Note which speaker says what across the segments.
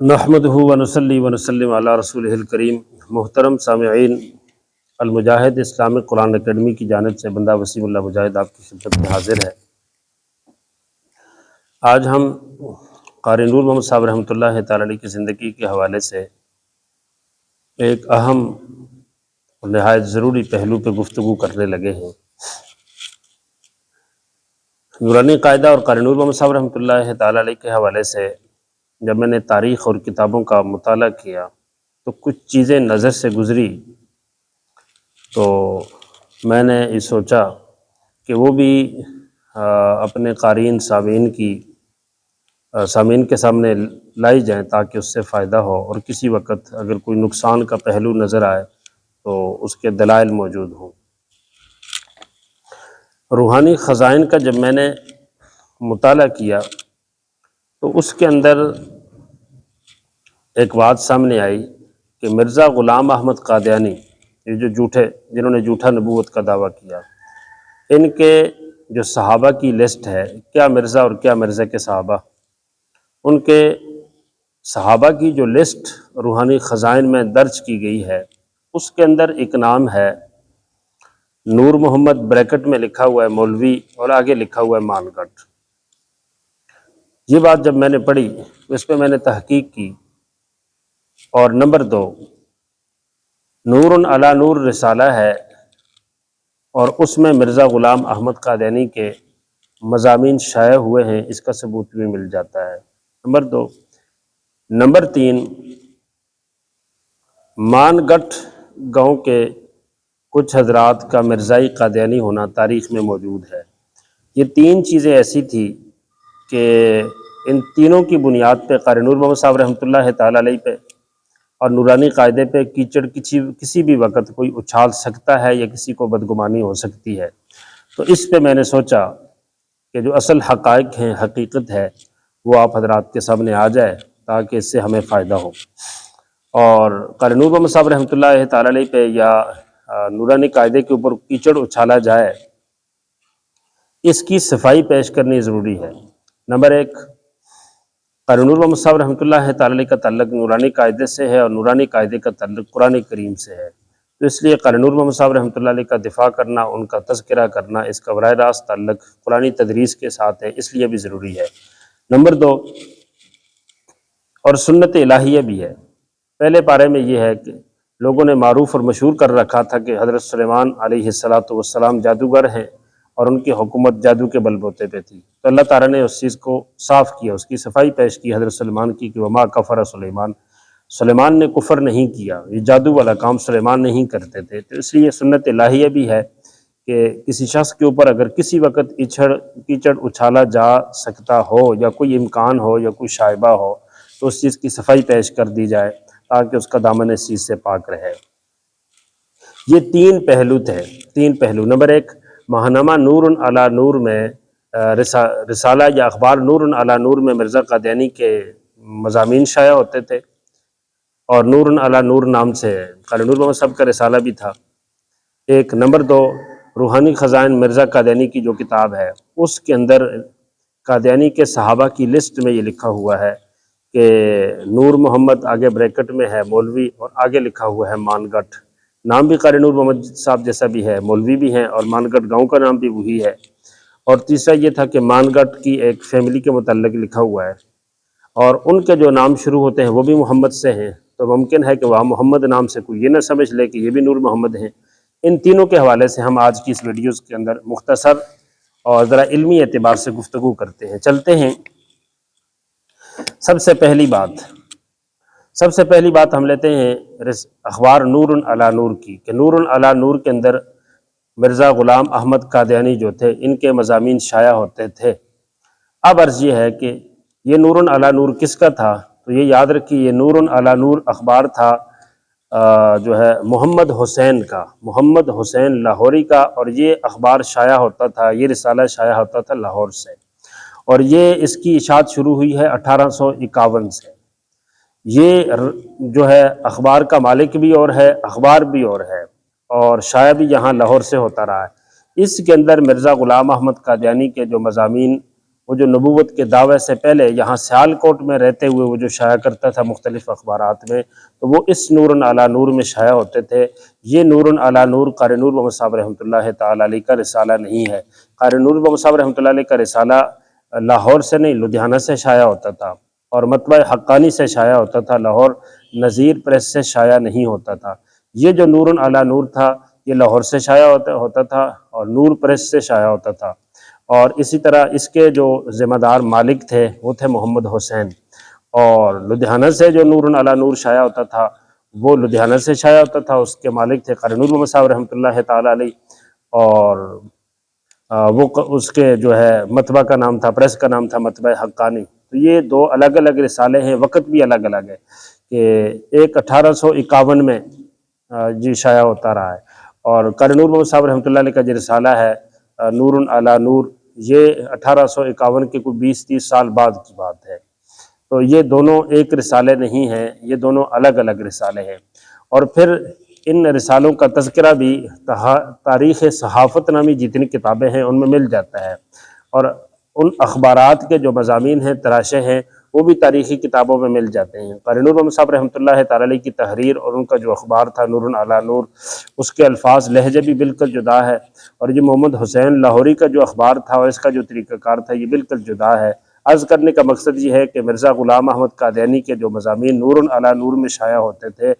Speaker 1: نحمدہ ونصلی ونسلم علی رسولہ الکریم۔ محترم سامعین، المجاہد اسلامک قرآن اکیڈمی کی جانب سے بندہ وسیم اللہ مجاہد آپ کی خدمت میں حاضر ہے۔ آج ہم قاری نور محمد صاحب رحمۃ اللہ تعالی علیہ کی زندگی کے حوالے سے ایک اہم اور نہایت ضروری پہلو پہ گفتگو کرنے لگے ہیں۔ نورانی قاعدہ اور قاری نور محمد صاحب رحمۃ اللہ تعالی علیہ کے حوالے سے جب میں نے تاریخ اور کتابوں کا مطالعہ کیا تو کچھ چیزیں نظر سے گزری، تو میں نے یہ سوچا کہ وہ بھی اپنے قارئین سامعین کے سامنے لائی جائیں تاکہ اس سے فائدہ ہو، اور کسی وقت اگر کوئی نقصان کا پہلو نظر آئے تو اس کے دلائل موجود ہوں۔ روحانی خزائن کا جب میں نے مطالعہ کیا تو اس کے اندر ایک بات سامنے آئی کہ مرزا غلام احمد قادیانی، یہ جو جنہوں نے جھوٹا نبوت کا دعویٰ کیا، ان کے جو صحابہ کی لسٹ ہے، کیا مرزا اور کیا مرزا کے صحابہ، ان کے صحابہ کی جو لسٹ روحانی خزائن میں درج کی گئی ہے، اس کے اندر ایک نام ہے نور محمد، بریکٹ میں لکھا ہوا ہے مولوی اور آگے لکھا ہوا ہے مان گٹھ۔ یہ بات جب میں نے پڑھی اس پہ میں نے تحقیق کی، اور نمبر 2، نور علی نور رسالہ ہے اور اس میں مرزا غلام احمد قادیانی کے مضامین شائع ہوئے ہیں، اس کا ثبوت بھی مل جاتا ہے، نمبر 2۔ نمبر 3، مان گٹھ گاؤں کے کچھ حضرات کا مرزائی قادیانی ہونا تاریخ میں موجود ہے۔ یہ 3 چیزیں ایسی تھی کہ ان تینوں کی بنیاد پہ قاری نور محمد صاحب رحمۃ اللہ تعالی علیہ پہ اور نورانی قاعدے پہ کیچڑ کسی بھی وقت کوئی اچھال سکتا ہے یا کسی کو بدگمانی ہو سکتی ہے۔ تو اس پہ میں نے سوچا کہ جو اصل حقائق ہیں، حقیقت ہے، وہ آپ حضرات کے سامنے آ جائے تاکہ اس سے ہمیں فائدہ ہو۔ اور قاری نور محمد صاحب رحمۃ اللہ تعالی علیہ پہ یا نورانی قاعدے کے اوپر کیچڑ اچھالا جائے، اس کی صفائی پیش کرنی ضروری ہے۔ نمبر 1، قاری نور محمد صاحب رحمۃ اللہ تعالی علیہ کا تعلق نورانی قاعدے سے ہے اور نورانی قاعدے کا تعلق قرآن کریم سے ہے، تو اس لیے قاری نور محمد صاحب رحمۃ اللہ علیہ کا دفاع کرنا، ان کا تذکرہ کرنا، اس کا براہ راست تعلق قرآنی تدریس کے ساتھ ہے، اس لیے بھی ضروری ہے۔ نمبر 2، اور سنت الہیہ بھی ہے۔ پہلے پارے میں یہ ہے کہ لوگوں نے معروف اور مشہور کر رکھا تھا کہ حضرت سلیمان علیہ السلام جادوگر ہیں اور ان کی حکومت جادو کے بل بوتے پہ تھی، تو اللہ تعالیٰ نے اس چیز کو صاف کیا، اس کی صفائی پیش کی حضرت سلیمان کی کہ وما کفر سلیمان نے کفر نہیں کیا، یہ جادو والا کام سلیمان نہیں کرتے تھے۔ تو اس لیے سنت الہیہ بھی ہے کہ کسی شخص کے اوپر اگر کسی وقت کیچڑ اچھالا جا سکتا ہو یا کوئی امکان ہو یا کوئی شائبہ ہو تو اس چیز کی صفائی پیش کر دی جائے تاکہ اس کا دامن اس چیز سے پاک رہے۔ یہ 3 پہلو تھے، 3 پہلو۔ نمبر 1، ماہنامہ نور علی نور میں رسالہ یا اخبار نور علی نور میں مرزا قادیانی کے مضامین شائع ہوتے تھے، اور نور علی نور نام سے قاری نور محمد صاحب کا رسالہ بھی تھا ایک۔ نمبر 2، روحانی خزائن مرزا قادیانی کی جو کتاب ہے، اس کے اندر قادیانی کے صحابہ کی لسٹ میں یہ لکھا ہوا ہے کہ نور محمد آگے بریکٹ میں ہے مولوی اور آگے لکھا ہوا ہے مان گٹھ۔ نام بھی قاری نور محمد صاحب جیسا بھی ہے، مولوی بھی ہیں، اور مان گٹھ گاؤں کا نام بھی وہی ہے۔ اور تیسرا یہ تھا کہ مان گٹھ کی ایک فیملی کے متعلق لکھا ہوا ہے، اور ان کے جو نام شروع ہوتے ہیں وہ بھی محمد سے ہیں، تو ممکن ہے کہ وہاں محمد نام سے کوئی یہ نہ سمجھ لے کہ یہ بھی نور محمد ہیں۔ ان تینوں کے حوالے سے ہم آج کی اس ویڈیوز کے اندر مختصر اور ذرا علمی اعتبار سے گفتگو کرتے ہیں۔ چلتے ہیں۔ سب سے پہلی بات ہم لیتے ہیں اخبار نور علی نور کی، کہ نور علی نور کے اندر مرزا غلام احمد قادیانی جو تھے، ان کے مضامین شائع ہوتے تھے۔ اب عرض یہ ہے کہ یہ نور علی نور کس کا تھا، تو یہ یاد رکھیے یہ نور علی نور اخبار تھا جو ہے محمد حسین لاہوری کا، اور یہ اخبار شائع ہوتا تھا، یہ رسالہ شائع ہوتا تھا لاہور سے، اور یہ اس کی اشاعت شروع ہوئی ہے 1851 سے۔ یہ جو ہے اخبار کا مالک بھی اور ہے، اخبار بھی اور ہے، اور شائع بھی یہاں لاہور سے ہوتا رہا ہے۔ اس کے اندر مرزا غلام احمد قادیانی کے جو مضامین وہ جو نبوت کے دعوے سے پہلے یہاں سیالکوٹ میں رہتے ہوئے وہ جو شائع کرتا تھا مختلف اخبارات میں، تو وہ اس نور علی نور میں شائع ہوتے تھے۔ یہ نور علی نور قاری نور محمد صاحب رحمۃ اللہ تعالیٰ علیہ کا رسالہ نہیں ہے۔ قاری نور محمد صاحب رحمۃ اللہ علیہ کا رسالہ لاہور سے نہیں، لدھیانہ سے شائع ہوتا تھا، اور مطبع حقانی سے شائع ہوتا تھا، لاہور نظیر پریس سے شائع نہیں ہوتا تھا۔ یہ جو نور علی نور تھا یہ لاہور سے شائع ہوتا تھا اور نور پریس سے شائع ہوتا تھا، اور اسی طرح اس کے جو ذمہ دار مالک تھے وہ تھے محمد حسین، اور لدھیانہ سے جو نور علی نور شائع ہوتا تھا وہ لدھیانہ سے شائع ہوتا تھا، اس کے مالک تھے قاری نور محمد صاحب رحمۃ اللہ تعالیٰ علیہ، اور وہ اس کے جو ہے مطبع کا نام تھا، پریس کا نام تھا مطبع حقانی۔ تو یہ دو الگ الگ رسالے ہیں، وقت بھی الگ الگ ہے، کہ ایک 1851 میں جی شائع ہوتا رہا ہے، اور قاری نور محمد صاحب رحمۃ اللہ علیہ کا جو رسالہ ہے نور علی نور، یہ 1851 کے کوئی 20-30 سال بعد کی بات ہے۔ تو یہ دونوں ایک رسالے نہیں ہیں، یہ دونوں الگ الگ رسالے ہیں۔ اور پھر ان رسالوں کا تذکرہ بھی تاریخ صحافت نامی جتنی کتابیں ہیں ان میں مل جاتا ہے، اور ان اخبارات کے جو مضامین ہیں، تراشے ہیں، وہ بھی تاریخی کتابوں میں مل جاتے ہیں۔ قاری نور محمد صاحب رحمۃ اللہ تعالیٰ علیہ کی تحریر اور ان کا جو اخبار تھا نور علی نور، اس کے الفاظ لہجے بھی بالکل جدا ہے، اور یہ محمد حسین لاہوری کا جو اخبار تھا اور اس کا جو طریقہ کار تھا یہ بالکل جدا ہے۔ عرض کرنے کا مقصد یہ ہے کہ مرزا غلام احمد قادیانی کے جو مضامین نور علی نور میں شائع ہوتے تھے،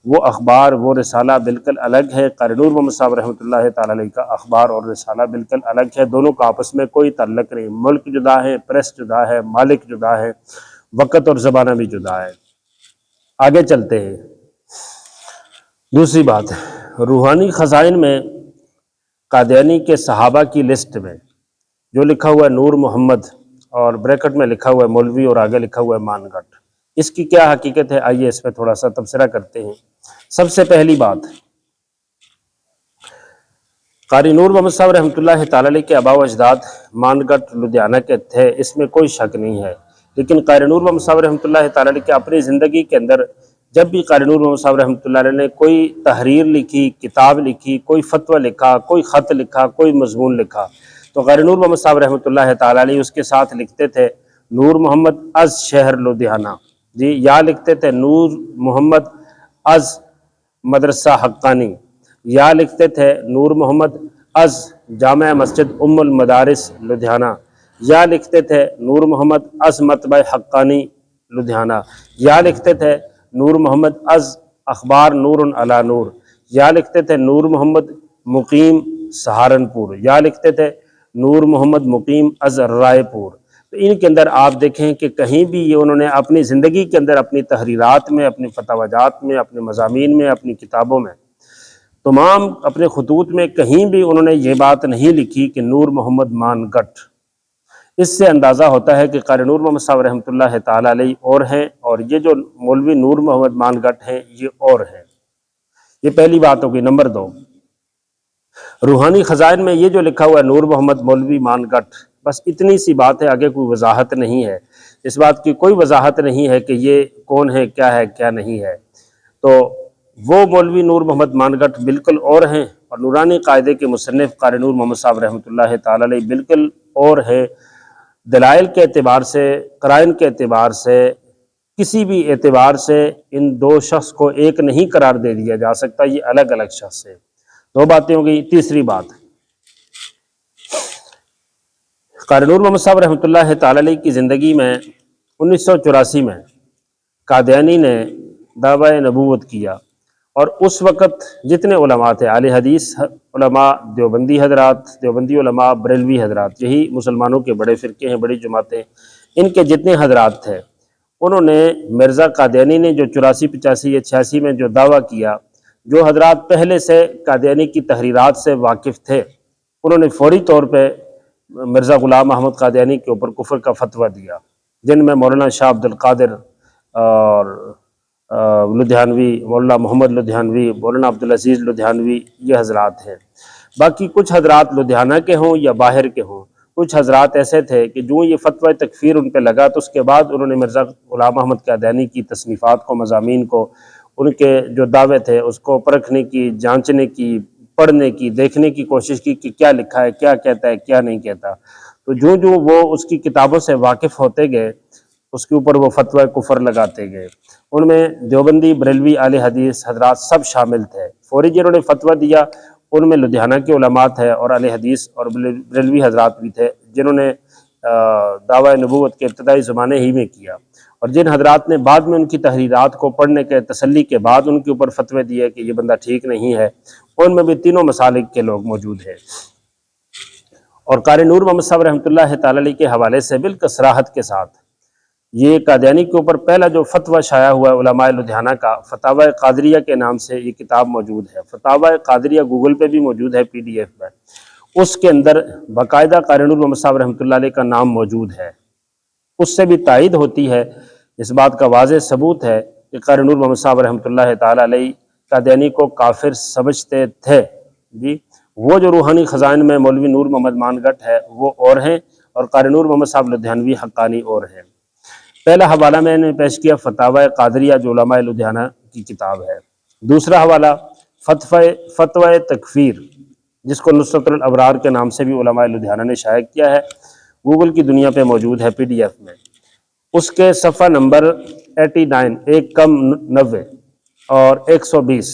Speaker 1: وہ اخبار، وہ رسالہ بالکل الگ ہے۔ قاری نور محمد صاحب رحمۃ اللہ تعالیٰ علیہ کا اخبار اور رسالہ بالکل الگ ہے، دونوں کا آپس میں کوئی تعلق نہیں، ملک جدا ہے، پریس جدا ہے، مالک جدا ہے، وقت اور زمانہ بھی جدا ہے۔ آگے چلتے ہیں۔ دوسری بات، روحانی خزائن میں قادیانی کے صحابہ کی لسٹ میں جو لکھا ہوا ہے نور محمد، اور بریکٹ میں لکھا ہوا ہے مولوی، اور آگے لکھا ہوا ہے مانگٹ، اس کی کیا حقیقت ہے؟ آئیے اس پہ تھوڑا سا تبصرہ کرتے ہیں۔ سب سے پہلی بات، قاری نور محمد صاحب رحمۃ اللہ تعالیٰ علیہ کے آباء و اجداد مانگٹ لدھیانہ کے تھے، اس میں کوئی شک نہیں ہے، لیکن قاری نور محمد صاحب رحمۃ اللہ تعالیٰ علیہ کے اپنی زندگی کے اندر جب بھی قاری نور محمد صاحب رحمۃ اللہ علیہ نے کوئی تحریر لکھی، کتاب لکھی، کوئی فتویٰ لکھا، کوئی خط لکھا، کوئی مضمون لکھا، تو قاری نور محمد صاحب رحمۃ اللہ تعالیٰ علیہ اس کے ساتھ لکھتے تھے نور محمد از شہر لدھیانہ، جی، یا لکھتے تھے نور محمد از مدرسہ حقانی، یا لکھتے تھے نور محمد از جامع مسجد ام المدارس لدھیانہ، یا لکھتے تھے نور محمد از مطبع حقانی لدھیانہ، یا لکھتے تھے نور محمد از اخبار نور علی نور، یا لکھتے تھے نور محمد مقیم سہارنپور، یا لکھتے تھے نور محمد مقیم از رائے پور۔ تو ان کے اندر آپ دیکھیں کہ کہیں بھی یہ انہوں نے اپنی زندگی کے اندر اپنی تحریرات میں، اپنی فتاوی جات میں، اپنے مضامین میں، اپنی کتابوں میں، تمام اپنے خطوط میں کہیں بھی انہوں نے یہ بات نہیں لکھی کہ نور محمد مانگٹ۔ اس سے اندازہ ہوتا ہے کہ قاری نور محمد صاحب رحمۃ اللہ تعالیٰ علیہ اور ہیں، اور یہ جو مولوی نور محمد مانگٹ ہیں یہ اور ہیں۔ یہ پہلی بات ہوگی۔ نمبر 2، روحانی خزائن میں یہ جو لکھا ہوا ہے نور محمد مولوی مانگٹ، بس اتنی سی بات ہے، آگے کوئی وضاحت نہیں ہے، اس بات کی کوئی وضاحت نہیں ہے کہ یہ کون ہے کیا نہیں ہے۔ تو وہ مولوی نور محمد مانگٹ بالکل اور ہیں، اور نورانی قاعدے کے مصنف قاری نور محمد صاحب رحمۃ اللہ تعالیٰ علیہ بالکل اور ہے۔ دلائل کے اعتبار سے، قرائن کے اعتبار سے، کسی بھی اعتبار سے ان دو شخص کو ایک نہیں قرار دے دیا جا سکتا، یہ الگ الگ شخص ہے۔ دو باتیں ہو گئی۔ تیسری بات، قاری نور محمد صاحب رحمۃ اللہ تعالیٰ علیہ کی زندگی میں 1984 میں قادیانی نے دعوی نبوت کیا، اور اس وقت جتنے علماء تھے، اہل حدیث علماء، دیوبندی حضرات، دیوبندی علماء، بریلوی حضرات، یہی مسلمانوں کے بڑے فرقے ہیں، بڑی جماعتیں، ان کے جتنے حضرات تھے، انہوں نے مرزا قادیانی نے جو 84، 85 یا 86 میں جو دعویٰ کیا، جو حضرات پہلے سے قادیانی کی تحریرات سے واقف تھے، انہوں نے فوری طور پہ مرزا غلام احمد قادیانی کے اوپر کفر کا فتویٰ دیا، جن میں مولانا شاہ عبد القادر اور لدھیانوی، مولانا محمد لدھیانوی، مولانا عبدالعزیز لدھیانوی، یہ حضرات ہیں۔ باقی کچھ حضرات لدھیانہ کے ہوں یا باہر کے ہوں، کچھ حضرات ایسے تھے کہ جو یہ فتویٰ تکفیر ان پہ لگا تو اس کے بعد انہوں نے مرزا غلام احمد قادیانی کی تصنیفات کو، مضامین کو، ان کے جو دعوے تھے اس کو پرکھنے کی، جانچنے کی، پڑھنے کی، دیکھنے کی کوشش کی کہ کیا لکھا ہے، کیا کہتا ہے، کیا نہیں کہتا۔ تو جو وہ اس کی کتابوں سے واقف ہوتے گئے اس کے اوپر وہ فتویٰ کفر لگاتے گئے۔ ان میں دیوبندی، بریلوی، اہل حدیث حضرات سب شامل تھے۔ فوری جنہوں نے فتویٰ دیا ان میں لدھیانہ کے علماء تھے اور اہل حدیث اور بریلوی حضرات بھی تھے جنہوں نے دعویٰ نبوت کے ابتدائی زمانے ہی میں کیا، اور جن حضرات نے بعد میں ان کی تحریرات کو پڑھنے کے تسلی کے بعد ان کے اوپر فتوے دیے کہ یہ بندہ ٹھیک نہیں ہے، ان میں بھی تینوں مسالک کے لوگ موجود ہیں۔ اور قاری نور محمد صاحب رحمۃ اللہ تعالی علیہ کے حوالے سے بالکل صراحت کے ساتھ یہ قادیانی کے اوپر پہلا جو فتویٰ شائع ہوا ہے علماء لدھیانہ کا، فتاوی قادریہ کے نام سے یہ کتاب موجود ہے۔ فتاوی قادریہ گوگل پہ بھی موجود ہے PDF میں، اس کے اندر باقاعدہ قاری نور محمد صاحب رحمۃ اللہ علیہ کا نام موجود ہے۔ اس سے بھی تائید ہوتی ہے، اس بات کا واضح ثبوت ہے کہ قاری نور محمد صاحب رحمۃ اللہ تعالی علیہ قادیانی کو کافر سمجھتے تھے جی۔ وہ جو روحانی خزائن میں مولوی نور محمد مانگٹ ہے وہ اور ہیں، اور قاری نور محمد صاحب لدھیانوی حقانی اور ہیں۔ پہلا حوالہ میں نے پیش کیا فتاوی قادریہ جو علماء لدھیانہ کی کتاب ہے۔ دوسرا حوالہ فتوی تکفیر جس کو نصرت الابرار کے نام سے بھی علماء لدھیانہ نے شائع کیا ہے، گوگل کی دنیا پہ موجود ہے PDF میں۔ اس کے صفحہ نمبر 89 ایک کم 90 اور 120،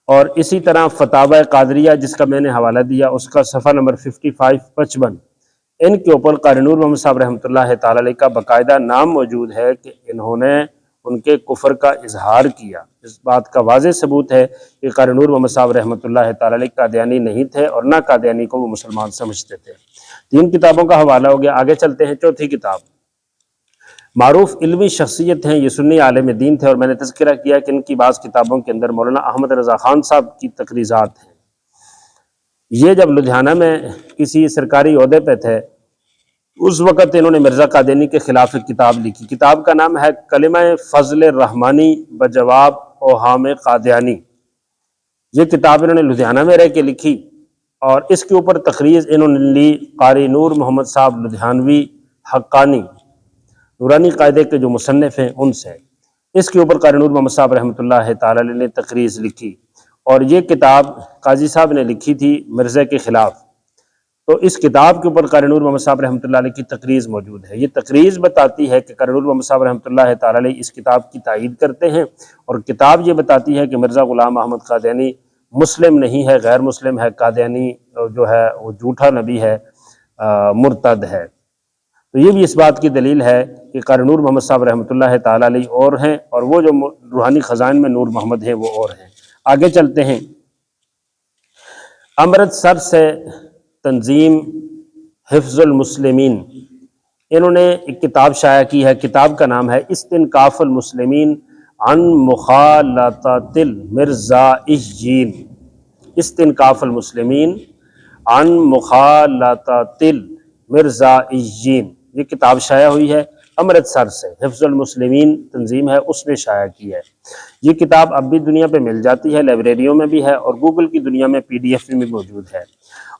Speaker 1: اور اسی طرح فتاوی قادریہ جس کا میں نے حوالہ دیا اس کا صفحہ نمبر 55 ان کے اوپر قاری نور محمد صاحب رحمۃ اللہ تعالی علیہ کا باقاعدہ نام موجود ہے کہ انہوں نے ان کے کفر کا اظہار کیا۔ اس بات کا واضح ثبوت ہے کہ قاری نور محمد صاحب رحمۃ اللہ تعالی علیہ قادیانی نہیں تھے اور نہ قادیانی کو وہ مسلمان سمجھتے تھے۔ 3 کتابوں کا حوالہ ہو گیا۔ آگے چلتے ہیں چوتھی کتاب۔ معروف علمی شخصیت ہیں، یہ سنی عالم دین تھے، اور میں نے تذکرہ کیا کہ ان کی بعض کتابوں کے اندر مولانا احمد رضا خان صاحب کی تقریضات ہیں۔ یہ جب لدھیانہ میں کسی سرکاری عہدے پہ تھے اس وقت انہوں نے مرزا قادیانی کے خلاف ایک کتاب لکھی۔ کتاب کا نام ہے کلمہ فضل رحمانی بجواب اوہام قادیانی۔ یہ کتاب انہوں نے لدھیانہ میں رہ کے لکھی، اور اس کے اوپر تقریض انہوں نے لی قاری نور محمد صاحب لدھیانوی حقانی، نورانی قاعدے کے جو مصنف ہیں ان سے۔ اس کے اوپر قاری نور محمد صاحب رحمۃ اللہ تعالی علیہ نے تقریض لکھی، اور یہ کتاب قاضی صاحب نے لکھی تھی مرزا کے خلاف۔ تو اس کتاب کے اوپر قاری نور محمد صاحب رحمۃ اللہ علیہ کی تقریض موجود ہے۔ یہ تقریض بتاتی ہے کہ قاری نور محمد صاحب رحمۃ اللہ تعالی علیہ اس کتاب کی تائید کرتے ہیں، اور کتاب یہ بتاتی ہے کہ مرزا غلام احمد قادیانی مسلم نہیں ہے، غیر مسلم ہے، قادیانی جو ہے وہ جھوٹا نبی ہے، مرتد ہے۔ تو یہ بھی اس بات کی دلیل ہے کہ قاری نور محمد صاحب رحمۃ اللہ تعالی علیہ اور ہیں، اور وہ جو روحانی خزائن میں نور محمد ہیں وہ اور ہیں۔ آگے چلتے ہیں۔ امرتسر سے تنظیم حفظ المسلمین، انہوں نے ایک کتاب شائع کی ہے۔ کتاب کا نام ہے استنکاف المسلمین عن مخالطۃ المرزائیین۔ استنکاف المسلمین عن مخالطۃ المرزائیین، یہ کتاب شائع ہوئی ہے امرتسر سے، حفظ المسلمین تنظیم ہے اس نے شائع کی ہے۔ یہ کتاب اب بھی دنیا پہ مل جاتی ہے، لائبریریوں میں بھی ہے، اور گوگل کی دنیا میں PDF میں بھی موجود ہے۔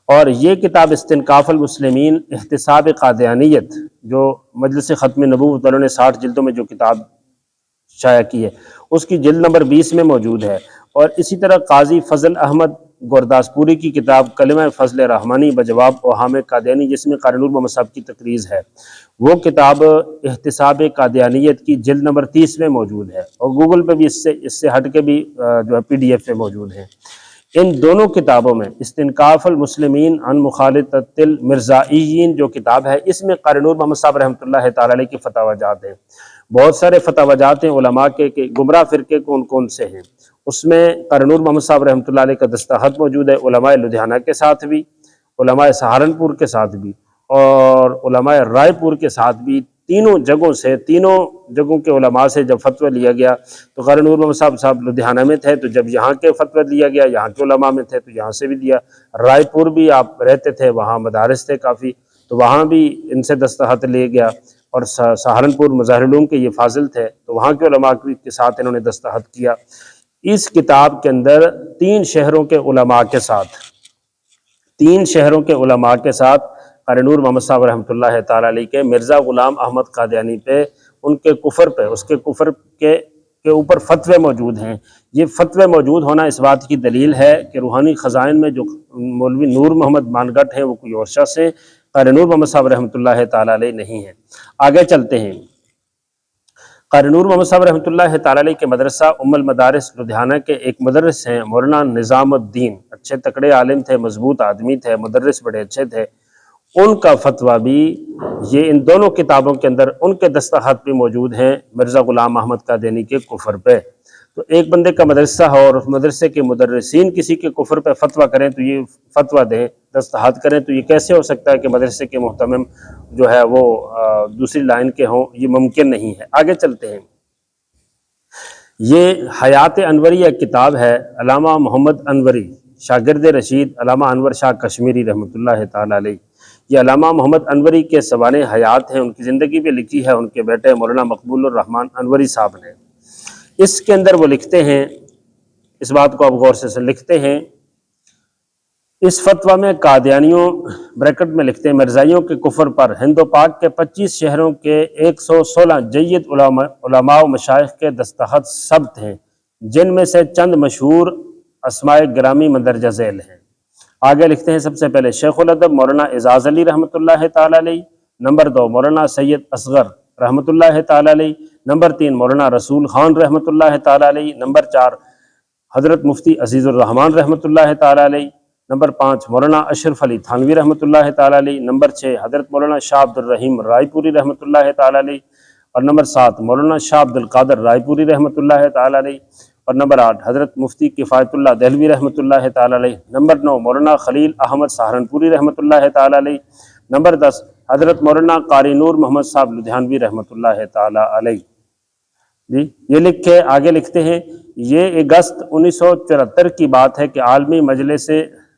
Speaker 1: اور یہ کتاب استنکاف المسلمین احتساب قادیانیت جو مجلس ختم نبوت والوں نے 60 جلدوں میں جو کتاب شائع کی ہے اس کی جلد نمبر 20 میں موجود ہے۔ اور اسی طرح قاضی فضل احمد گورداسپوری کی کتاب کلمہ فضل رحمانی بجواب اوہام قادیانی جس میں قاری نور محمد صاحب کی تقریض ہے، وہ کتاب احتساب قادیانیت کی جلد نمبر 30 میں موجود ہے، اور گوگل پہ بھی اس سے ہٹ کے بھی جو ہے PDF میں موجود ہیں۔ ان دونوں کتابوں میں استنکاف المسلمین عن مخالطۃ المرزائیین جو کتاب ہے اس میں قاری نور محمد صاحب رحمۃ اللہ تعالی علیہ کے فتاوی جات ہیں، بہت سارے فتاوی جات ہیں علماء کے کہ گمراہ فرقے کون کون سے ہیں۔ اس میں قاری نور محمد صاحب رحمۃ اللہ علیہ کا دستخط موجود ہے، علماء لدھیانہ کے ساتھ بھی، علماء سہارنپور کے ساتھ بھی، اور علماء رائے پور کے ساتھ بھی۔ تینوں جگہوں کے علماء سے جب فتویٰ لیا گیا تو قاری نور محمد صاحب لدھیانہ میں تھے، تو جب یہاں کے فتویٰ لیا گیا یہاں کے علماء میں تھے تو یہاں سے بھی دیا۔ رائے پور بھی آپ رہتے تھے، وہاں مدارس تھے کافی، تو وہاں بھی ان سے دستخط لیا گیا، اور سہارنپور مظاہر علوم کے یہ فاضل تھے تو وہاں کے علماء کے ساتھ انہوں نے دستخط کیا۔ اس کتاب کے اندر 3 شہروں کے علماء کے ساتھ قاری نور محمد صاحب رحمۃ اللہ تعالی علیہ کے مرزا غلام احمد قادیانی پہ ان کے کفر پہ اس کے کفر کے اوپر فتوے موجود ہیں۔ یہ فتوے موجود ہونا اس بات کی دلیل ہے کہ روحانی خزائن میں جو مولوی نور محمد مانگٹ ہیں وہ کوئی اور شخص ہیں، قاری نور محمد صاحب رحمۃ اللہ تعالیٰ علیہ نہیں ہیں۔ آگے چلتے ہیں۔ قاری نور محمد صاحب رحمۃ اللہ تعالیٰ علیہ کے مدرسہ ام المدارس لدھیانہ کے ایک مدرس ہیں مولانا نظام الدین، اچھے تکڑے عالم تھے، مضبوط آدمی تھے، مدرس بڑے اچھے تھے۔ ان کا فتویٰ بھی یہ ان دونوں کتابوں کے اندر ان کے دستخط بھی موجود ہیں مرزا غلام احمد قادیانی کے کفر پہ۔ تو ایک بندے کا مدرسہ ہو اور اس مدرسے کے مدرسین کسی کے کفر پہ فتویٰ کریں تو یہ فتویٰ دیں، دستخط کریں، تو یہ کیسے ہو سکتا ہے کہ مدرسے کے محتمم جو ہے وہ دوسری لائن کے ہوں؟ یہ ممکن نہیں ہے۔ آگے چلتے ہیں۔ یہ حیات انوریہ کتاب ہے، علامہ محمد انوری شاگرد رشید علامہ انور شاہ کشمیری رحمۃ اللہ تعالیٰ علیہ۔ یہ علامہ محمد انوری کے سوانح حیات ہیں، ان کی زندگی بھی لکھی ہے ان کے بیٹے مولانا مقبول الرحمن انوری صاحب نے۔ اس کے اندر وہ لکھتے ہیں، اس بات کو آپ غور سے لکھتے ہیں، اس فتویٰ میں قادیانیوں بریکٹ میں لکھتے ہیں مرزائیوں کے کفر پر ہند و پاک کے 25 شہروں کے 116 جید علماء و مشائخ کے دستخط ثبت ہیں، جن میں سے چند مشہور اسماء گرامی مندرجہ ذیل ہیں۔ آگے لکھتے ہیں سب سے پہلے شیخ الادب مولانا اعزاز علی رحمۃ اللہ تعالیٰ علیہ، نمبر 2 مولانا سید اصغر رحمۃ اللہ تعالیٰ علیہ، نمبر 3 مولانا رسول خان رحمۃ اللہ تعالیٰ علیہ، نمبر 4 حضرت مفتی عزیز الرحمان رحمۃ اللہ تعالیٰ علیہ، نمبر 5 مولانا اشرف علی تھانوی رحمۃ اللہ تعالیٰ علیہ، نمبر 6 حضرت مولانا شاہ عبد الرحیم رائے پوری رحمۃ اللہ تعالیٰ علیہ، اور نمبر 7 مولانا شاہ عبد القادر رائے پوری رحمۃ اللہ تعالیٰ علیہ، اور نمبر 8 حضرت مفتی کفایت اللہ دہلوی رحمۃ اللہ تعالیٰ علیہ، نمبر 9 مولانا خلیل احمد سہارنپوری رحمۃ اللہ تعالیٰ علیہ، نمبر 10 حضرت مولانا قاری نور محمد صاحب لدھیانوی رحمۃ اللہ تعالیٰ علیہ۔ جی یہ لکھے آگے لکھتے ہیں، یہ اگست 1974 کی بات ہے کہ عالمی مجلس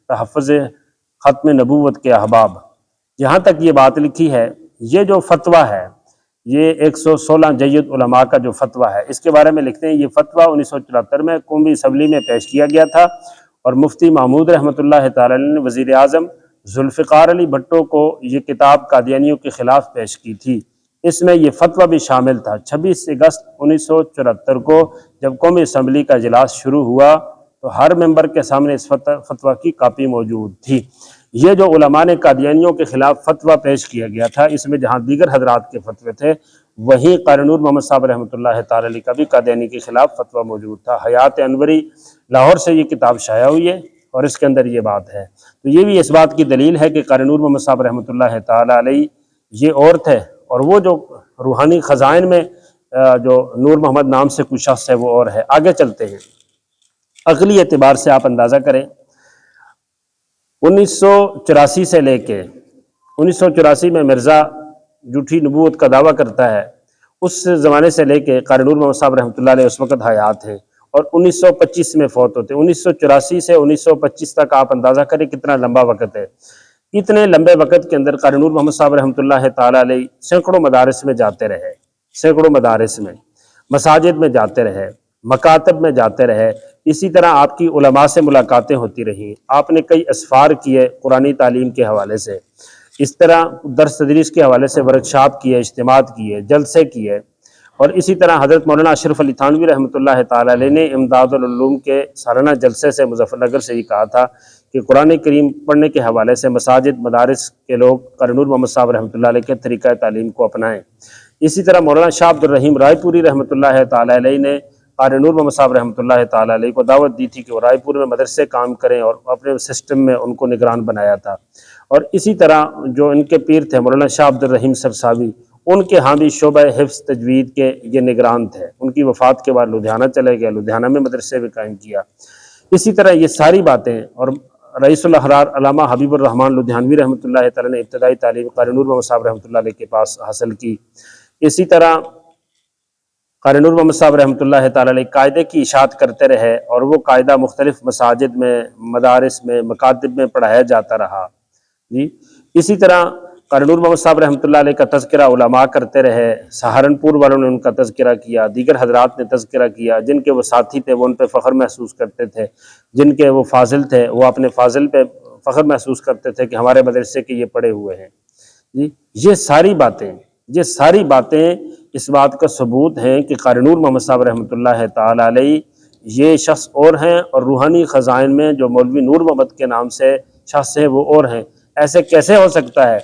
Speaker 1: تحفظ ختم نبوت کے احباب، یہاں تک یہ بات لکھی ہے، یہ جو فتویٰ ہے یہ 116 جید علماء کا جو فتویٰ ہے، اس کے بارے میں لکھتے ہیں یہ فتویٰ 1974 میں قومی اسمبلی میں پیش کیا گیا تھا، اور مفتی محمود رحمۃ اللہ تعالیٰ نے وزیر اعظم ذوالفقار علی بھٹو کو یہ کتاب قادیانیوں کے خلاف پیش کی تھی۔ اس میں یہ فتویٰ بھی شامل تھا۔ 26 اگست 1974 کو جب قومی اسمبلی کا اجلاس شروع ہوا تو ہر ممبر کے سامنے اس فتویٰ کی کاپی موجود تھی۔ یہ جو علماء نے قادیانیوں کے خلاف فتویٰ پیش کیا گیا تھا، اس میں جہاں دیگر حضرات کے فتوے تھے، وہیں قاری نور محمد صاحب رحمۃ اللہ تعالی علیہ کا بھی قادیانی کے خلاف فتویٰ موجود تھا۔ حیات انوری لاہور سے یہ کتاب شائع ہوئی ہے اور اس کے اندر یہ بات ہے۔ تو یہ بھی اس بات کی دلیل ہے کہ قاری نور محمد صاحب رحمۃ اللہ تعالی علیہ یہ اور تھے، اور وہ جو روحانی خزائن میں جو نور محمد نام سے کوئی شخص ہے وہ اور ہے۔ آگے چلتے ہیں۔ عقلی اعتبار سے آپ اندازہ کریں، 1984 سے لے کے 1984 میں مرزا جھوٹی نبوت کا دعویٰ کرتا ہے، اس زمانے سے لے کے قاری نور محمد صاحب رحمۃ اللہ علیہ اس وقت حیات ہیں اور 1925 میں فوت ہوتے ہیں۔ 1984 سے 1925 تک آپ اندازہ کریں کتنا لمبا وقت ہے۔ اتنے لمبے وقت کے اندر قاری نور محمد صاحب رحمۃ اللہ تعالیٰ علیہ سینکڑوں مدارس میں جاتے رہے، سینکڑوں مدارس میں، مساجد میں جاتے رہے، مکاتب میں جاتے رہے۔ اسی طرح آپ کی علماء سے ملاقاتیں ہوتی رہیں، آپ نے کئی اسفار کیے قرآنی تعلیم کے حوالے سے، اس طرح درس تدریس کے حوالے سے ورکشاپ کیے، اجتماعات کیے، جلسے کیے، اور اسی طرح حضرت مولانا اشرف علی تھانوی رحمۃ اللہ تعالیٰ علیہ نے امداد العلوم کے سالانہ جلسے سے مظفر نگر سے یہ کہا تھا کہ قرآن کریم پڑھنے کے حوالے سے مساجد مدارس کے لوگ قاری نور محمد صاحب رحمۃ اللہ علیہ کے طریقہ تعلیم کو اپنائیں۔ اسی طرح مولانا شاہ عبد الرحیم رائے پوری رحمۃ اللہ تعالیٰ علیہ نے قاری نور محمد صاحب رحمۃ اللہ تعالیٰ علیہ کو دعوت دی تھی کہ وہ رائے پور میں مدرسے کام کریں، اور اپنے سسٹم میں ان کو نگران بنایا تھا۔ اور اسی طرح جو ان کے پیر تھے مولانا شاہ عبد الرحیم سرساوی، ان کے ہاں بھی شعبہ حفظ تجوید کے یہ نگران تھے۔ ان کی وفات کے بعد لدھیانہ چلے گئے، لدھیانہ میں مدرسے بھی قائم کیا۔ اسی طرح یہ ساری باتیں، اور رئیس الاحرار علامہ حبیب الرحمن لدھیانوی رحمۃ اللہ تعالیٰ نے ابتدائی تعلیم قاری نور محمد صاحب رحمۃ اللہ علیہ کے پاس حاصل کی۔ اسی طرح قاری نور محمد صاحب رحمۃ اللہ تعالیٰ علیہ قاعدے کی اشاعت کرتے رہے، اور وہ قاعدہ مختلف مساجد میں، مدارس میں، مکاتب میں پڑھایا جاتا رہا۔ جی اسی طرح قاری نور محمد صاحب رحمۃ اللہ علیہ کا تذکرہ علماء کرتے رہے، سہارنپور والوں نے ان کا تذکرہ کیا، دیگر حضرات نے تذکرہ کیا، جن کے وہ ساتھی تھے وہ ان پہ فخر محسوس کرتے تھے، جن کے وہ فاضل تھے وہ اپنے فاضل پہ فخر محسوس کرتے تھے کہ ہمارے مدرسے کے یہ پڑھے ہوئے ہیں۔ جی یہ ساری باتیں اس بات کا ثبوت ہیں کہ قاری نور محمد صاحب رحمۃ اللہ تعالیٰ علیہ یہ شخص اور ہیں، اور روحانی خزائن میں جو مولوی نور محمد کے نام سے شخص ہیں وہ اور ہیں۔ ایسے کیسے ہو سکتا ہے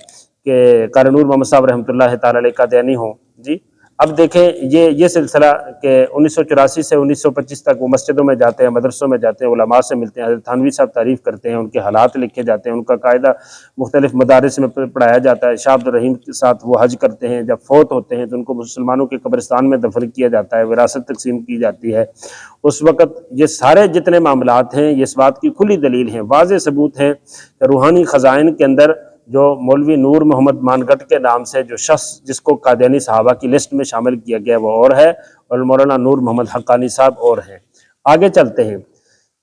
Speaker 1: کہ قاری نور محمد صاحب رحمۃ اللہ تعالی علیہ قادیانی ہوں جی؟ اب دیکھیں یہ سلسلہ کہ 1984 سے 1925 تک وہ مسجدوں میں جاتے ہیں، مدرسوں میں جاتے ہیں، علماء سے ملتے ہیں، حضرت تھانوی صاحب تعریف کرتے ہیں، ان کے حالات لکھے جاتے ہیں، ان کا قاعدہ مختلف مدارس میں پڑھایا جاتا ہے۔ شاہ عبد الرحیم کے ساتھ وہ حج کرتے ہیں، جب فوت ہوتے ہیں تو ان کو مسلمانوں کے قبرستان میں دفن کیا جاتا ہے، وراثت تقسیم کی جاتی ہے۔ اس وقت یہ سارے جتنے معاملات ہیں یہ اس بات کی کھلی دلیل ہیں، واضح ثبوت ہیں کہ روحانی خزائن کے اندر جو مولوی نور محمد مانگٹ کے نام سے جو شخص جس کو قادیانی صحابہ کی لسٹ میں شامل کیا گیا وہ اور ہے، اور مولانا نور محمد حقانی صاحب اور ہیں۔ آگے چلتے ہیں۔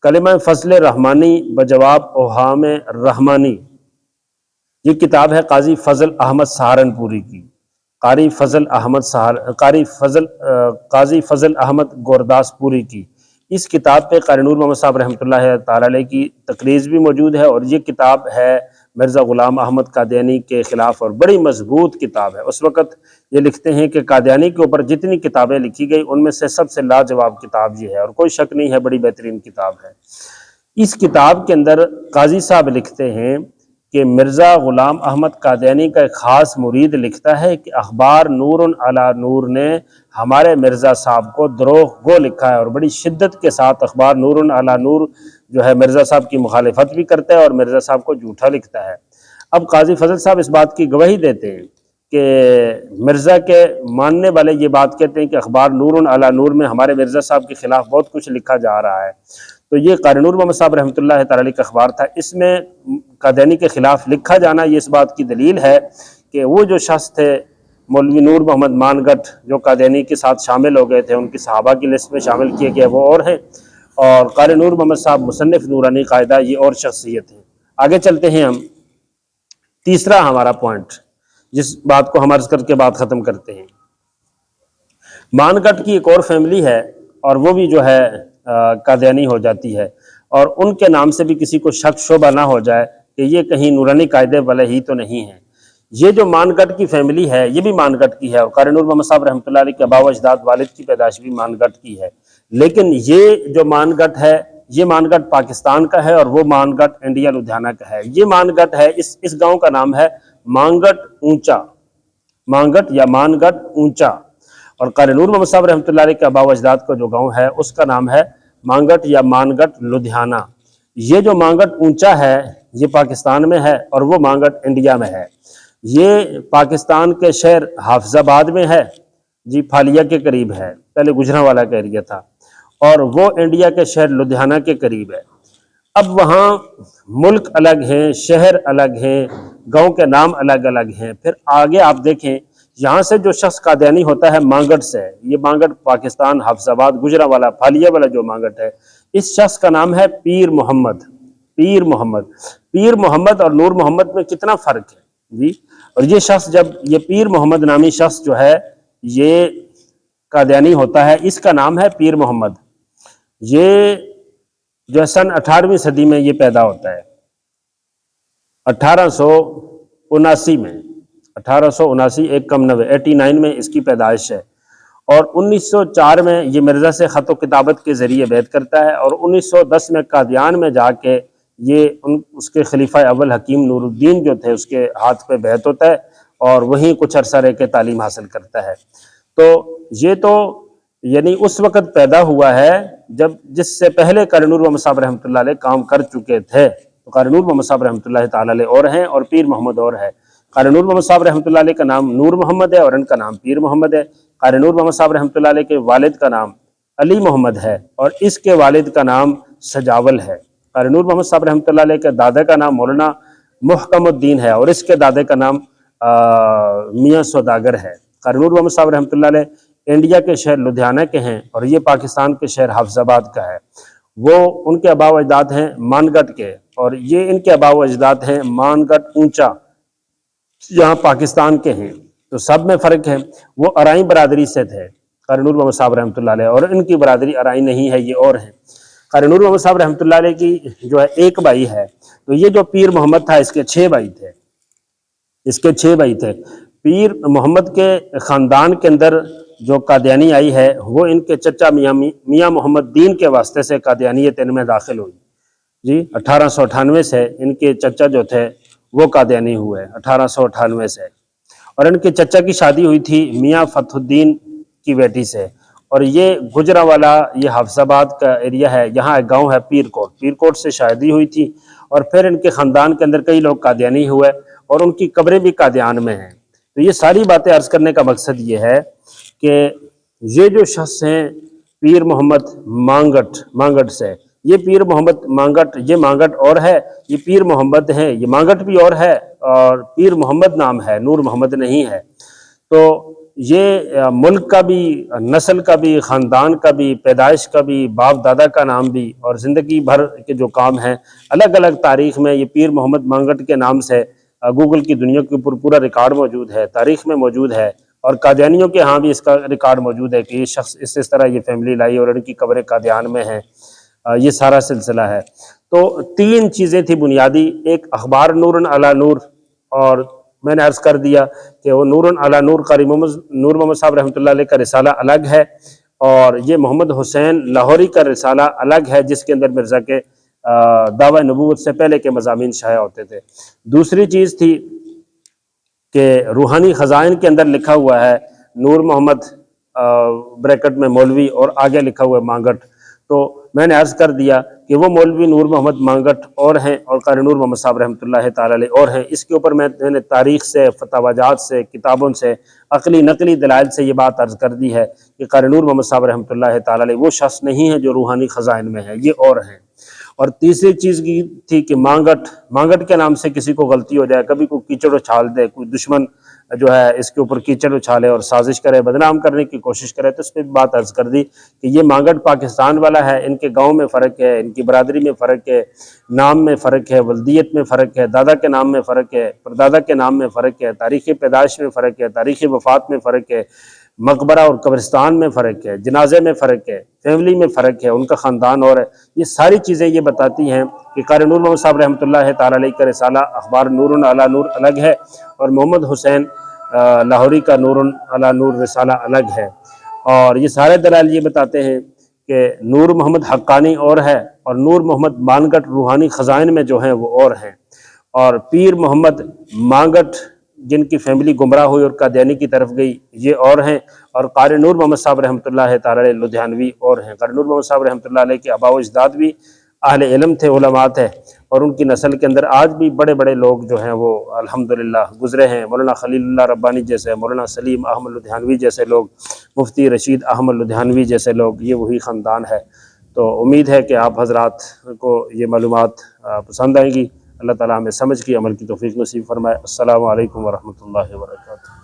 Speaker 1: کلمہ فضل رحمانی بجواب اوہام رحمانی، یہ کتاب ہے قاضی فضل احمد سہارنپوری کی، قاضی فضل احمد گورداس پوری کی۔ اس کتاب پہ قاری نور محمد صاحب رحمۃ اللہ تعالی علیہ کی تقریض بھی موجود ہے، اور یہ کتاب ہے مرزا غلام احمد قادیانی کے خلاف، اور بڑی مضبوط کتاب ہے۔ اس وقت یہ لکھتے ہیں کہ قادیانی کے اوپر جتنی کتابیں لکھی گئی ان میں سے سب سے لاجواب کتاب یہ ہے، اور کوئی شک نہیں ہے بڑی بہترین کتاب ہے۔ اس کتاب کے اندر قاضی صاحب لکھتے ہیں کہ مرزا غلام احمد قادیانی کا ایک خاص مرید لکھتا ہے کہ اخبار نور علی نور نے ہمارے مرزا صاحب کو دروغ گو لکھا ہے، اور بڑی شدت کے ساتھ اخبار نور علی نور جو ہے مرزا صاحب کی مخالفت بھی کرتا ہے اور مرزا صاحب کو جھوٹا لکھتا ہے۔ اب قاضی فضل صاحب اس بات کی گواہی دیتے ہیں کہ مرزا کے ماننے والے یہ بات کہتے ہیں کہ اخبار نور علی نور میں ہمارے مرزا صاحب کے خلاف بہت کچھ لکھا جا رہا ہے۔ تو یہ قاری نور محمد صاحب رحمۃ اللہ تعالی علیہ کا اخبار تھا، اس میں قادیانی کے خلاف لکھا جانا یہ اس بات کی دلیل ہے کہ وہ جو شخص تھے مولوی نور محمد مانگٹ جو قادیانی کے ساتھ شامل ہو گئے تھے، ان کی صحابہ کی لسٹ میں شامل کیے گئے وہ اور ہیں، اور قاری نور محمد صاحب مصنف نورانی قاعدہ یہ اور شخصیت ہیں۔ آگے چلتے ہیں ہم، تیسرا ہمارا پوائنٹ جس بات کو ہم عرض کر کے بات ختم کرتے ہیں۔ مانگٹ کی ایک اور فیملی ہے، اور وہ بھی جو ہے قادیانی ہو جاتی ہے، اور ان کے نام سے بھی کسی کو شک شبہ نہ ہو جائے کہ یہ کہیں نورانی قاعدے والے ہی تو نہیں ہیں۔ یہ جو مانگٹ کی فیملی ہے یہ بھی مانگٹ کی ہے، اور قاری نور محمد صاحب رحمۃ اللہ علیہ کے آباء و اجداد والد کی پیدائش بھی مانگٹ کی ہے، لیکن یہ جو مانگٹ ہے یہ مانگٹ پاکستان کا ہے، اور وہ مانگٹ انڈیا لدھیانہ کا ہے۔ یہ مانگٹ ہے، اس گاؤں کا نام ہے مانگٹ اونچا، مانگٹ یا مانگٹ اونچا، اور قاری نور محمد صاحب رحمۃ اللہ علیہ کے آباء و اجداد کا جو گاؤں ہے اس کا نام ہے مانگٹ یا مانگٹ لدھیانہ۔ یہ جو مانگٹ اونچا ہے یہ پاکستان میں ہے، اور وہ مانگٹ انڈیا میں ہے۔ یہ پاکستان کے شہر حافظ آباد میں ہے جی، پھالیا کے قریب ہے، پہلے گجرانوالہ کا ایریا تھا، اور وہ انڈیا کے شہر لدھیانہ کے قریب ہے۔ اب وہاں ملک الگ ہیں، شہر الگ ہیں، گاؤں کے نام الگ الگ ہیں۔ پھر آگے آپ دیکھیں یہاں سے جو شخص قادیانی ہوتا ہے مانگٹ سے، یہ مانگٹ پاکستان حافظ آباد گجرانوالہ پھالیا والا جو مانگٹ ہے، اس شخص کا نام ہے پیر محمد۔ پیر محمد اور نور محمد میں کتنا فرق ہے جی؟ اور یہ شخص جب یہ پیر محمد نامی شخص جو ہے یہ قادیانی ہوتا ہے، اس کا نام ہے پیر محمد۔ یہ جو سن 18ویں صدی میں یہ پیدا ہوتا ہے، 1879 میں، 1879 ایک کم 90 89 میں اس کی پیدائش ہے، اور 1904 میں یہ مرزا سے خط و کتابت کے ذریعے بیعت کرتا ہے، اور 1910 میں قادیان میں جا کے یہ اس کے خلیفہ اول حکیم نور الدین جو تھے اس کے ہاتھ پہ بیعت ہوتا ہے، اور وہیں کچھ عرصہ رہ کے تعلیم حاصل کرتا ہے۔ تو یہ تو یعنی اس وقت پیدا ہوا ہے جس سے پہلے قاری نور محمد صاحب رحمۃ اللہ علیہ کام کر چکے تھے۔ تو قاری نور محمد صاحب رحمۃ اللہ تعالی علیہ اور ہیں، اور پیر محمد اور ہے۔ قاری نور محمد صاحب رحمۃ اللہ علیہ کا نام نور محمد ہے، اور ان کا نام پیر محمد ہے۔ قاری نور محمد صاحب رحمۃ اللہ علیہ کے والد کا نام علی محمد ہے، اور اس کے والد کا نام سجاول ہے۔ قاری نور محمد صاحب رحمۃ اللہ علیہ کے دادا کا نام مولانا محکم الدین ہے، اور اس کے دادے کا نام میاں سوداگر ہے۔ قاری نور محمد صاحب رحمۃ اللہ علیہ انڈیا کے شہر لدھیانہ کے ہیں، اور یہ پاکستان کے شہر حافظ آباد کا ہے۔ وہ ان کے آباء و اجداد ہیں مانگٹ کے، اور یہ ان کے آباء و اجداد ہیں مانگٹ اونچا، یہاں پاکستان کے ہیں۔ تو سب میں فرق ہے۔ وہ ارائی برادری سے تھے قاری نور محمد صاحب رحمۃ اللہ علیہ، اور ان کی برادری ارائی نہیں ہے، یہ اور ہیں۔ قاری نور محمد صاحب رحمۃ اللہ علیہ کی جو ہے ایک بھائی ہے، تو یہ جو پیر محمد تھا اس کے 6 بھائی تھے، اس کے 6 بھائی تھے۔ پیر محمد کے خاندان کے اندر جو قادیانی آئی ہے وہ ان کے چچا میاں محمد دین کے واسطے سے قادیانیت ان میں داخل ہوئی جی۔ 1898 سے ان کے چچا جو تھے وہ قادیانی ہوئے 1898 سے، اور ان کے چچا کی شادی ہوئی تھی میاں فتح الدین کی بیٹی سے، اور یہ گجرانوالا، یہ حافظ آباد کا ایریا ہے، یہاں ایک گاؤں ہے پیر کوٹ سے شادی ہوئی تھی، اور پھر ان کے خاندان کے اندر کئی لوگ قادیانی ہوئے اور ان کی قبریں بھی قادیان میں ہیں۔ تو یہ ساری باتیں عرض کرنے کا مقصد یہ ہے کہ یہ جو شخص ہیں پیر محمد مانگٹ سے، یہ پیر محمد مانگٹ، یہ مانگٹ اور ہے، یہ پیر محمد ہیں، یہ مانگٹ بھی اور ہے، اور پیر محمد نام ہے، نور محمد نہیں ہے۔ تو یہ ملک کا بھی، نسل کا بھی، خاندان کا بھی، پیدائش کا بھی، باپ دادا کا نام بھی، اور زندگی بھر کے جو کام ہیں الگ الگ تاریخ میں یہ پیر محمد مانگٹ کے نام سے گوگل کی دنیا کے اوپر پورا ریکارڈ موجود ہے، تاریخ میں موجود ہے، اور قادیانیوں کے ہاں بھی اس کا ریکارڈ موجود ہے کہ یہ شخص اس طرح یہ فیملی لائی اور ان کی قبریں قادیان میں ہیں۔ یہ سارا سلسلہ ہے۔ تو تین چیزیں تھی بنیادی، ایک اخبار نور علی نور، اور میں نے عرض کر دیا کہ وہ نور علی نور قاری نور محمد صاحب رحمۃ اللہ علیہ کا رسالہ الگ ہے، اور یہ محمد حسین لاہوری کا رسالہ الگ ہے جس کے اندر مرزا کے دعوی نبوت سے پہلے کے مضامین شائع ہوتے تھے۔ دوسری چیز تھی کہ روحانی خزائن کے اندر لکھا ہوا ہے نور محمد بریکٹ میں مولوی اور آگے لکھا ہوا ہے مانگٹ، تو میں نے عرض کر دیا کہ وہ مولوی نور محمد مانگٹ اور ہیں، اور قاری نور محمد صاحب رحمۃ اللہ تعالی علیہ اور ہیں۔ اس کے اوپر میں نے تاریخ سے، فتاوی جات سے، کتابوں سے، عقلی نقلی دلائل سے یہ بات عرض کر دی ہے کہ قاری نور محمد صاحب رحمۃ اللہ تعالی علیہ وہ شخص نہیں ہے جو روحانی خزائن میں ہے، یہ اور ہیں۔ اور تیسری چیز کی تھی کہ مانگٹ کے نام سے کسی کو غلطی ہو جائے، کبھی کوئی کیچڑ اچھال دے، کوئی دشمن جو ہے اس کے اوپر کیچڑ اچھالے اور سازش کرے، بدنام کرنے کی کوشش کرے، تو اس پہ بات عرض کر دی کہ یہ مانگٹ پاکستان والا ہے، ان کے گاؤں میں فرق ہے، ان کی برادری میں فرق ہے، نام میں فرق ہے، ولدیت میں فرق ہے، دادا کے نام میں فرق ہے، پردادا کے نام میں فرق ہے، تاریخ پیدائش میں فرق ہے، تاریخ وفات میں فرق ہے، مقبرہ اور قبرستان میں فرق ہے، جنازے میں فرق ہے، فیملی میں فرق ہے، ان کا خاندان اور ہے۔ یہ ساری چیزیں یہ بتاتی ہیں کہ قاری نور محمد صاحب رحمۃ اللہ تعالی علیہ کا رسالہ اخبار نور علی نور الگ ہے، اور محمد حسین لاہوری کا نور علی نور رسالہ الگ ہے۔ اور یہ سارے دلائل یہ بتاتے ہیں کہ نور محمد حقانی اور ہے، اور نور محمد مانگٹ روحانی خزائن میں جو ہیں وہ اور ہیں، اور پیر محمد مانگٹ جن کی فیملی گمراہ ہوئی اور قادیانی کی طرف گئی یہ اور ہیں، اور قاری نور محمد صاحب رحمۃ اللہ تعالی علیہ لدھیانوی اور ہیں۔ قاری نور محمد صاحب رحمۃ اللہ علیہ کے آباء و اجداد بھی اہل علم تھے، علماء تھے، اور ان کی نسل کے اندر آج بھی بڑے بڑے لوگ جو ہیں وہ الحمدللہ گزرے ہیں، مولانا خلیل اللہ ربانی جیسے، مولانا سلیم احمد لدھیانوی جیسے لوگ، مفتی رشید احمد لدھیانوی جیسے لوگ، یہ وہی خاندان ہے۔ تو امید ہے کہ آپ حضرات کو یہ معلومات پسند آئیں گی۔ اللہ تعالیٰ ہمیں سمجھ کی عمل کی توفیق نصیب فرمائے۔ السلام علیکم ورحمۃ اللہ وبرکاتہ۔